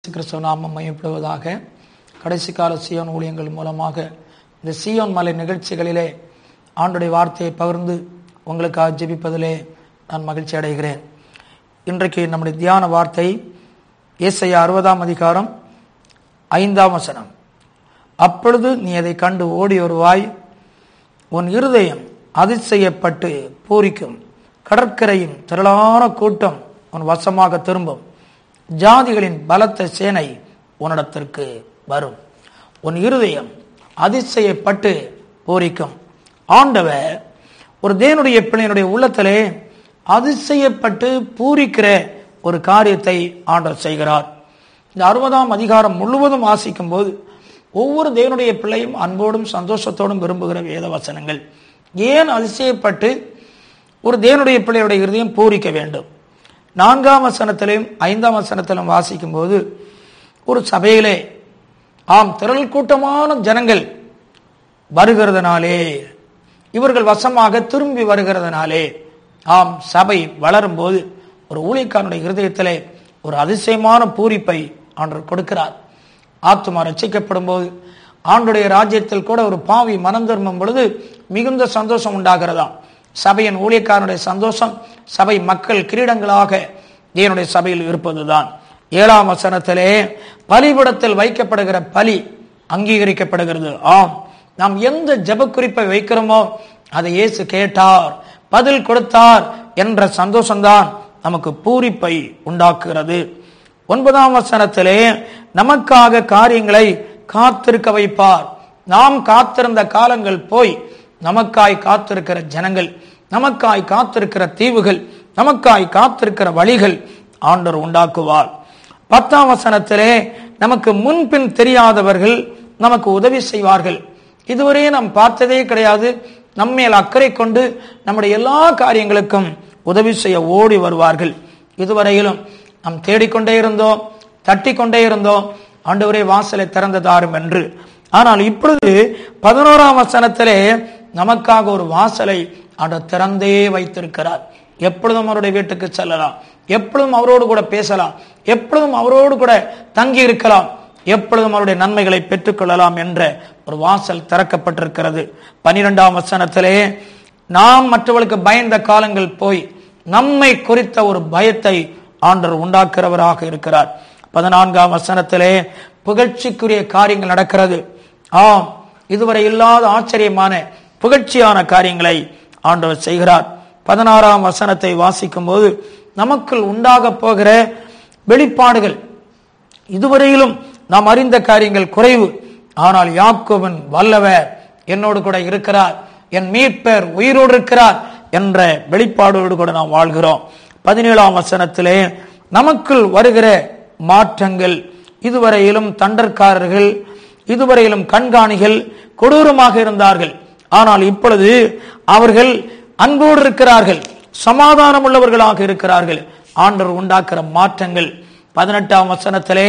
கிறிஸ்துவ நாமம் மையப்படுவதாக. கடைசி கால சியோன் ஊழியங்கள் மூலமாக இந்த சியோன் மலை நிகழ்ச்சிகளிலே ஆண்டுடைய வார்த்தையை பகிர்ந்து உங்களுக்காக ஜெபிப்பதிலே நான் மகிழ்ச்சி அடைகிறேன். இன்றைக்கு நம்முடைய தியான வார்த்தை ஏசாயா 60ஆம் அதிகாரம் 5ஆம் வசனம். அப்பொழுது நீ அதை கண்டு ஓடி வருவாய், உன் இருதயம் அதிசயப்பட்டு பூரிக்கும், கடற்கரையின் திரளான கூட்டம் உன் வசமாக திரும்பும், ஜாதிகளின் பலத்த சேனை உன்னிடத்திற்கு வரும். உன் இருதயம் அதிசயப்பட்டு பூரிக்கும். ஆண்டவர் ஒரு தேவனுடைய பிள்ளையினுடைய உள்ளத்திலே அதிசயப்பட்டு பூரிக்கிற ஒரு காரியத்தை ஆண்டவர் செய்கிறார். இந்த 60ஆம் அதிகாரம் முழுவதும் வாசிக்கும் போது ஒவ்வொரு தேவனுடைய பிள்ளையும் அன்போடும் சந்தோஷத்தோடும் விரும்புகிற வேத வசனங்கள். ஏன் அதிசயப்பட்டு ஒரு தேவனுடைய பிள்ளையுடைய இருதயம் பூரிக்க வேண்டும்? 4ஆம் வசனத்திலும் 5ஆம் வசனத்திலும் வாசிக்கும் போது ஒரு சபையிலே திரள் கூட்டமான ஜனங்கள் வருகிறதுனாலே, இவர்கள் வசமாக திரும்பி வருகிறதுனாலே, சபை வளரும் போது ஒரு ஊழியக்காரனுடைய இருதயத்திலே ஒரு அதிசயமான பூரிப்பை ஆண்டவர் கொடுக்கிறார். ஆத்துமா ரட்சிக்கப்படும் போது ஆண்டுடைய ராஜ்யத்தில் கூட ஒரு பாவி மனம் திரும்பும் பொழுது மிகுந்த சந்தோஷம் உண்டாகிறதாம். சபையின் ஊழியக்காரனுடைய சந்தோஷம் சபை மக்கள் கிரீடங்களாக தேவனுடைய சபையில் இருப்பதுதான். 7ஆம் வசனத்திலே பலிபீடத்தில் வைக்கப்படுகிற பலி அங்கீகரிக்கப்படுகிறது. நாம் எந்த ஜெப குறிப்பை வைக்கிறோமோ அதை இயேசு கேட்டார், பதில் கொடுத்தார் என்ற சந்தோஷம்தான் நமக்கு பூரிப்பை உண்டாக்குகிறது. 9ஆம் வசனத்திலே நமக்காக காரியங்களை காத்திருக்க வைப்பார். நாம் காத்திருந்த காலங்கள் போய் நமக்காய் காத்திருக்கிற ஜனங்கள், நமக்காய் காத்திருக்கிற தீவுகள், நமக்காய் காத்திருக்கிற வழிகள் ஆண்டவர் உண்டாக்குவார். 10ஆம் வசனத்திலே நமக்கு முன்பின் தெரியாதவர்கள் நமக்கு உதவி செய்வார்கள். இதுவரையே நாம் பார்த்ததே கிடையாது. நம்மேல் அக்கறை கொண்டு நம்முடைய எல்லா காரியங்களுக்கும் உதவி செய்ய ஓடி வருவார்கள். இதுவரையிலும் நாம் தேடிக்கொண்டே இருந்தோம், தட்டி கொண்டே இருந்தோம், ஆண்டவரே வாசலை திறந்து தாரும் என்று. ஆனால் இப்பொழுது 11ஆம் வசனத்திலே நமக்காக ஒரு வாசலை ஆண்டவர் திறந்தே வைத்திருக்கிறார். எப்பொழுதும் அவருடைய வீட்டுக்கு செல்லலாம், எப்பொழுதும் அவரோடு கூட பேசலாம், எப்பொழுதும் அவரோடு கூட தங்கி இருக்கலாம், எப்பொழுதும் அவருடைய நன்மைகளை பெற்றுக்கொள்ளலாம் என்ற ஒரு வாசல் திறக்கப்பட்டிருக்கிறது. 12ஆம் வசனத்திலே நாம் மற்றவர்களுக்கு பயந்த காலங்கள் போய் நம்மை குறித்த ஒரு பயத்தை ஆண்டவர் உண்டாக்குறவராக இருக்கிறார். 14ஆம் வசனத்திலே புகழ்ச்சிக்குரிய காரியங்கள் நடக்கிறது. இதுவரை இல்லாத ஆச்சரியமான புகழ்ச்சியான காரியங்களை ஆண்டவர் செய்கிறார். 16ஆம் வசனத்தை வாசிக்கும் போது நமக்குள் உண்டாக போகிற வெளிப்பாடுகள், இதுவரையிலும் நாம் அறிந்த காரியங்கள் குறைவு, ஆனால் யாக்கோபின் வல்லவர் என்னோடு கூட இருக்கிறார், என் மீட்பர் உயிரோடு இருக்கிறார் என்ற வெளிப்பாடோடு கூட நாம் வாழ்கிறோம். 17ஆம் வசனத்திலே நமக்குள் வருகிற மாற்றங்கள், இதுவரையிலும் தண்டற்காரர்கள், இதுவரையிலும் கண்காணிகள் கொடூரமாக இருந்தார்கள், ஆனால் இப்பொழுது அவர்கள் அன்போடு இருக்கிறார்கள், சமாதானம் உள்ளவர்களாக இருக்கிறார்கள். ஆண்டவர் உண்டாக்குற மாற்றங்கள். 18ஆம் வசனத்திலே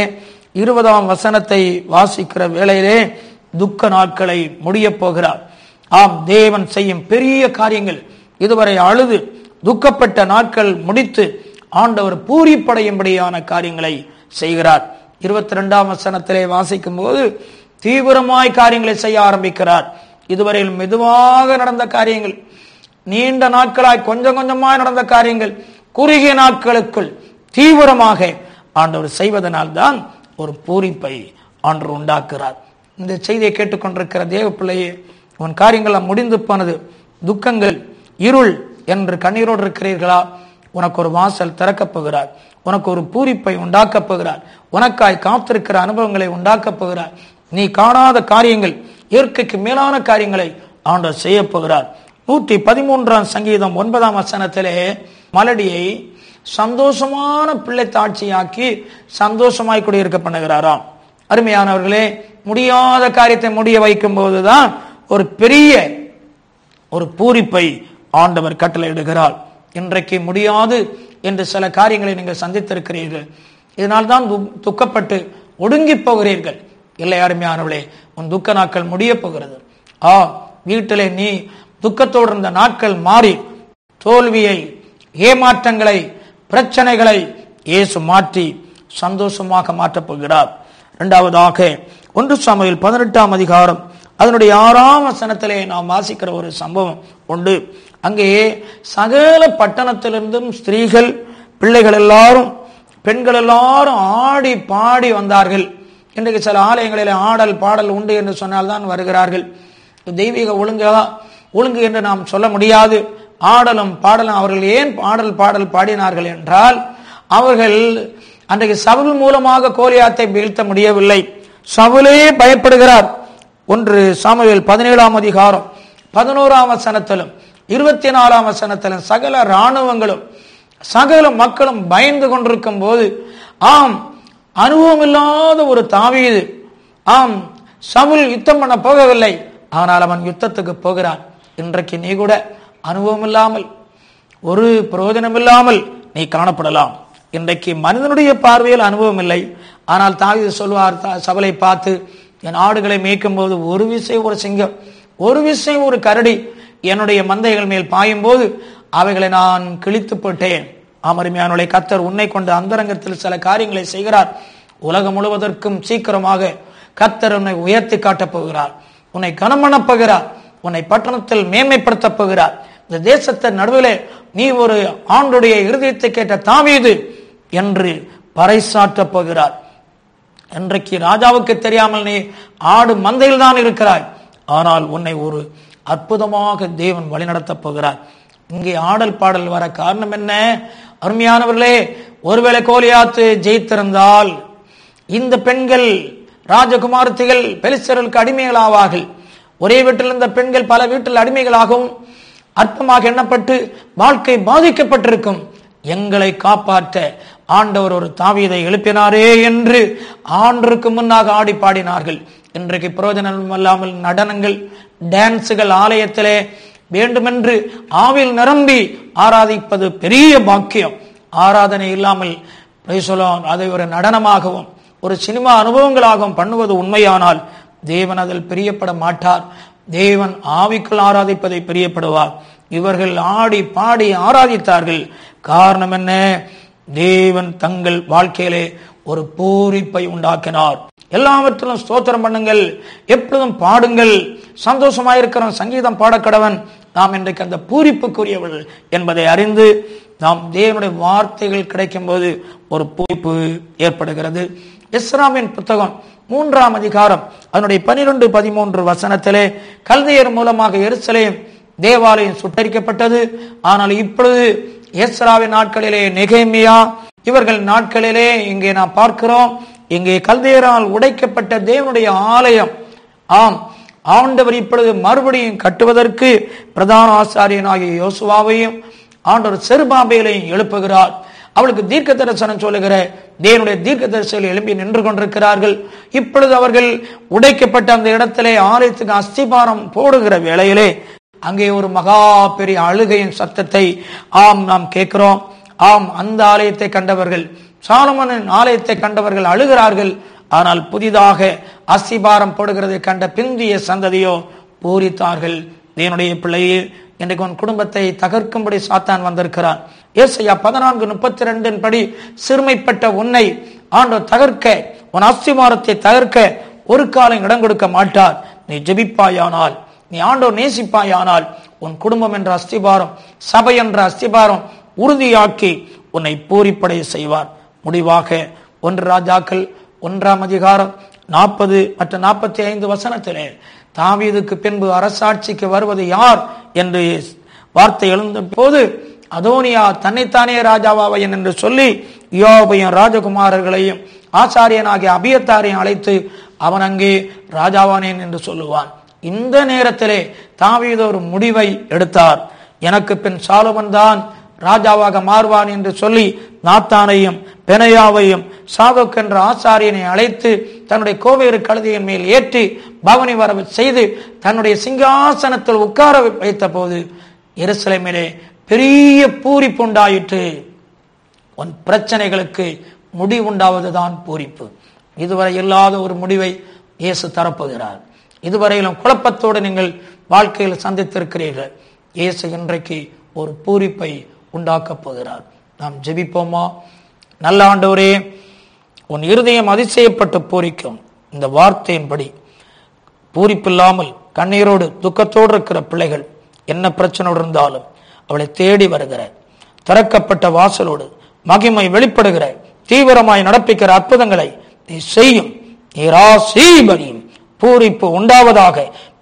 20ஆம் வசனத்தை வாசிக்கிற வேளையிலே துக்க நாட்களை முடிய போகிறார். தேவன் செய்யும் பெரிய காரியங்கள், இதுவரை அழுது துக்கப்பட்ட நாட்கள் முடித்து ஆண்டவர் பூரிப்படையும்படியான காரியங்களை செய்கிறார். 22ஆம் வசனத்திலே வாசிக்கும் போது தீவிரமாய் காரியங்களை செய்ய ஆரம்பிக்கிறார். இதுவரையில் மெதுவாக நடந்த காரியங்கள், நீண்ட நாட்களாய் கொஞ்சம் கொஞ்சமாய் நடந்த காரியங்கள் குறுகிய நாட்களுக்குள் தீவிரமாக ஆண்டவர் செய்வதனால்தான் ஒரு பூரிப்பை ஆண்டவர் உண்டாக்குறார். இந்த செய்தியை கேட்டுக்கொண்டிருக்கிற தேவ பிள்ளையே, உன் காரியங்கள் முடிந்து போனது, துக்கங்கள், இருள் என்று கண்ணீரோடு இருக்கிறீர்களா? உனக்கு ஒரு வாசல் திறக்கப் போகிறார், உனக்கு ஒரு பூரிப்பை உண்டாக்கப் போகிறார், உனக்காய் காத்திருக்கிற அனுபவங்களை உண்டாக்கப் போகிறார். நீ காணாத காரியங்கள், இயற்கைக்கு மேலான காரியங்களை ஆண்டவர் செய்ய போகிறார். 113ஆம் சங்கீதம் 9ஆம் வசனத்திலே மலடியை சந்தோஷமான பிள்ளை தாட்சியாக்கி சந்தோஷமாய் குடியிருக்க பண்ணுகிறாராம். அருமையானவர்களே, முடியாத காரியத்தை முடிய வைக்கும் போதுதான் ஒரு பெரிய ஒரு பூரிப்பை ஆண்டவர் கட்டளையிடுகிறார். இன்றைக்கு முடியாது என்று சில காரியங்களை நீங்கள் சந்தித்திருக்கிறீர்கள், இதனால்தான் துக்கப்பட்டு ஒடுங்கி போகிறீர்கள். இல்லை அருமையானவர்களே, உன் துக்க நாட்கள் முடிய போகிறது. வீட்டிலே நீ துக்கத்தோடு இருந்த நாட்கள் மாறி தோல்வியை, ஏமாற்றங்களை, பிரச்சனைகளை இயேசு மாற்றி சந்தோஷமாக மாற்றப் போகிறார். இரண்டாவதாக 1 சாமுவேல் 18ஆம் அதிகாரம் அதனுடைய 6ஆம் வசனத்திலே நாம் வாசிக்கிற ஒரு சம்பவம் உண்டு. அங்கே சகல பட்டணத்திலிருந்தும் ஸ்திரீகள், பிள்ளைகள் எல்லாரும், பெண்கள் எல்லாரும் ஆடி பாடி வந்தார்கள். இன்றைக்கு சில ஆலயங்களில் ஆடல் பாடல் உண்டு என்று சொன்னால்தான் வருகிறார்கள். தெய்வீக ஒழுங்கு என்று நாம் சொல்ல முடியாது. ஆடலும் பாடலும். அவர்கள் ஏன் ஆடல் பாடல் பாடினார்கள் என்றால், அவர்கள் அன்றைக்கு சவுல் மூலமாக கோலியாத்தை வீழ்த்த முடியவில்லை. சவுலே பயப்படுகிறார். 1 சாமுவேல் 17ஆம் அதிகாரம் 11ஆம் வசனத்திலும் 24ஆம் வசனத்திலும் சகல இராணுவங்களும் சகல மக்களும் பயந்து கொண்டிருக்கும் போது, அனுபவம் இல்லாத ஒரு தாவீது, சவுல் யுத்தம் பண்ண போகவில்லை, ஆனால் அவன் யுத்தத்துக்கு போகிறான். இன்றைக்கு நீ கூட அனுபவம் இல்லாமல், ஒரு பிரயோஜனம் இல்லாமல் நீ காணப்படலாம். இன்றைக்கு மனிதனுடைய பார்வையில் அனுபவம் இல்லை. ஆனால் தாவீது சொல்வார் சவுலை பார்த்து, என் ஆடுகளை மேய்க்கும் போது ஒரு விசை ஒரு சிங்கம், ஒரு விசை ஒரு கரடி என்னுடைய மந்தைகள் மேல் பாயும் போது அவைகளை நான் கிழித்து போட்டேன். அருமையானவர்களே, கர்த்தர் உன்னை கொண்டு அந்தரங்கத்தில் சில காரியங்களை செய்கிறார். உலகம் முழுவதற்கும் சீக்கிரமாக கர்த்தர் உன்னை உயர்த்தி காட்டப் போகிறார். உன்னை கனம் பண்ணப் போகிறார். உன்னை பட்டணத்தில் மேன்மைப்படுத்தப் போகிறார். இந்த தேசத்தின் நடுவிலே நீ ஒரு ஆண்டுடைய இருதயத்தை கேட்ட தாவீது என்று பறைசாற்றப் போகிறார். இன்றைக்கு ராஜாவுக்கு தெரியாமல் நீ ஆடு மந்தையில் தான் இருக்கிறாய். ஆனால் உன்னை ஒரு அற்புதமாக தேவன் வழிநடத்தப் போகிறார். இங்கே ஆடல் பாடல் வர காரணம் என்ன? அருமையானவர்களே, ஒருவேளை கோலியாத்து ஜெயித்திருந்தால் இந்த பெண்கள், ராஜகுமாரத்திகள் பெலிஸ்தர்களுக்கு அடிமைகள் ஆவார்கள். ஒரே வீட்டில் இருந்த பெண்கள் பல வீட்டில் அடிமைகளாகவும் அற்பமாக எண்ணப்பட்டு வாழ்க்கை பாதிக்கப்பட்டிருக்கும். எங்களை காப்பாற்ற ஆண்டவர் ஒரு தாவீதை எழுப்பினாரே என்று ஆண்டருக்கு முன்னாக ஆடி பாடினார்கள். இன்றைக்கு பிரயோஜனம் இல்லாமல் நடனங்கள், டான்ஸுகள் ஆலயத்திலே வேண்டுமென்று ஆவில் நிரம்பி ஆராதிப்பது பெரிய பாக்கியம். ஆராதனை இல்லாமல் அதை ஒரு நடனமாகவும் ஒரு சினிமா அனுபவங்களாகவும் பண்ணுவது உண்மையானால் தேவன் அதில் பிரியப்பட மாட்டார். தேவன் ஆவிக்குள் ஆராதிப்பதை பிரியப்படுவார். இவர்கள் ஆடி பாடி ஆராதித்தார்கள். காரணம் என்ன? தேவன் தங்கள் வாழ்க்கையிலே ஒரு பூரிப்பை உண்டாக்கினார். எல்லாவற்றிலும் ஸ்தோத்திரம் பண்ணுங்கள், எப்பொழுதும் பாடுங்கள், சந்தோஷமாயிருக்கிறோம், சங்கீதம் பாடக்கடவன். நாம் இன்றைக்கு அந்த பூரிப்புக்குரியவள் என்பதை அறிந்து நாம் தேவனுடைய வார்த்தைகள் கிடைக்கும் போது ஒரு பூரிப்பு ஏற்படுகிறது. எஸ்ராவின் புத்தகம் 3ஆம் அதிகாரம் அதனுடைய 12-13 வசனத்திலே, கல்தையர் மூலமாக எருசலேம் தேவாலயம் சுட்டரிக்கப்பட்டது. ஆனால் இப்பொழுது எஸ்ராவின் நாட்களிலே, நெகேமியா இவர்கள் நாட்களிலே இங்கே நாம் பார்க்கிறோம், இங்கே கல்தையரால் உடைக்கப்பட்ட தேவனுடைய ஆலயம், ஆண்டவர் இப்பொழுது மறுபடியும் கட்டுவதற்கு பிரதான ஆசாரியனாகிய யோசுவாவையும் ஆண்டவர் செருபாபேலையும் எழுப்புகிறார். அவளுக்கு தீர்க்க தரிசனம் சொல்லுகிற தேவனுடைய தீர்க்க தரிசனம் எழுப்பி நின்று கொண்டிருக்கிறார்கள். இப்பொழுது அவர்கள் உடைக்கப்பட்ட அந்த இடத்திலே ஆலயத்துக்கு அஸ்திபாரம் போடுகிற வேளையிலே அங்கே ஒரு மகா பெரிய அழுகையின் சத்தத்தை நாம் கேட்கிறோம். அந்த ஆலயத்தை கண்டவர்கள், சாலமோனின் ஆலயத்தை கண்டவர்கள் அழுகிறார்கள். ஆனால் புதிதாக அஸ்திபாரம் போடுகிறதை கண்ட பிந்திய சந்ததியோ பூரித்தார்கள். தேவனுடைய பிள்ளையே, இன்றைக்கு உன் குடும்பத்தை தகர்க்கும்படி சாத்தான் வந்திருக்கிறான். ஏசாயா 14:32 படி, சிறுமைப்பட்ட உன்னை ஆண்டவர் தகர்க்க, உன் அஸ்திபாரத்தை தகர்க்க ஒரு காலம் இடம் கொடுக்க மாட்டார். நீ ஜெபிப்பாயானால், நீ ஆண்டவர் நேசிப்பாயானால், உன் குடும்பம் என்ற அஸ்திபாரம், சபை என்ற அஸ்திபாரம் உறுதியாக்கி உன்னை பூரிப்படைய செய்வார். முடிவாக 1 ராஜாக்கள் 1ஆம் அதிகாரம் 40 மற்றும் 45 வசனத்திலே, தாவீதுக்கு பின்பு அரசாட்சிக்கு வருவது யார் என்று வார்த்தை எழுந்த போது, அதோனியா தன்னைத்தானே ராஜாவாவேன் என்று சொல்லி யோபையும் ராஜகுமாரர்களையும் ஆசாரியனாகிய அபியத்தாரையும் அழைத்து அவன் அங்கே ராஜாவானேன் என்று சொல்லுவான். இந்த நேரத்திலே தாவீது ஒரு முடிவை எடுத்தார். எனக்கு பின் சாலோமன் தான் ராஜாவாக மாறுவான் என்று சொல்லி நாத்தானையும் பெனையாவையும் சாதோக் என்ற ஆசாரியனை அழைத்து தன்னுடைய கோவேறு கழுதையின் மேல் ஏற்றி பவனி வர செய்து தன்னுடைய சிங்காசனத்தில் உட்கார வைத்த போது எருசலேமிலே பெரிய பூரிப்பு உண்டாயிற்று. உன் பிரச்சனைகளுக்கு முடிவுண்டாவதுதான் பூரிப்பு. இதுவரை இல்லாத ஒரு முடிவை இயேசு தரப்போகிறார். இதுவரையிலும் குழப்பத்தோடு நீங்கள் வாழ்க்கையில் சந்தித்திருக்கிறீர்கள். இயேசு இன்றைக்கு ஒரு பூரிப்பை உண்டாக்கப் போகிறார். நாம் ஜெபிப்போமா? நல்ல ஆண்டவரே, உன் இருதயம் அதிசயப்பட்டு பூரிக்கும். இந்த வார்த்தையின்படி பூரிப்பில்லாமல் கண்ணீரோடு துக்கத்தோடு இருக்கிற பிள்ளைகள் என்ன பிரச்சனை இருந்தாலும் அவளை தேடி வருகிற திறக்கப்பட்ட வாசலோடு மகிமை வெளிப்படுகிற தீவிரமாய் நடப்பிக்கிற அற்புதங்களை நீ செய்யும். நீராசீபரியும் பூரிப்பு உண்டாவதாக.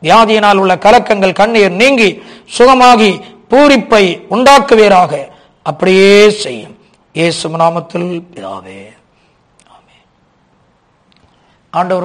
வியாதியினால் உள்ள கலக்கங்கள் கண்ணீர் நீங்கி சுகமாகி பூரிப்பை உண்டாக்குவீராக. அப்படியே செய்யும். இயேசு நாமத்தில் பிதாவே, ஆமென். ஆண்டவர்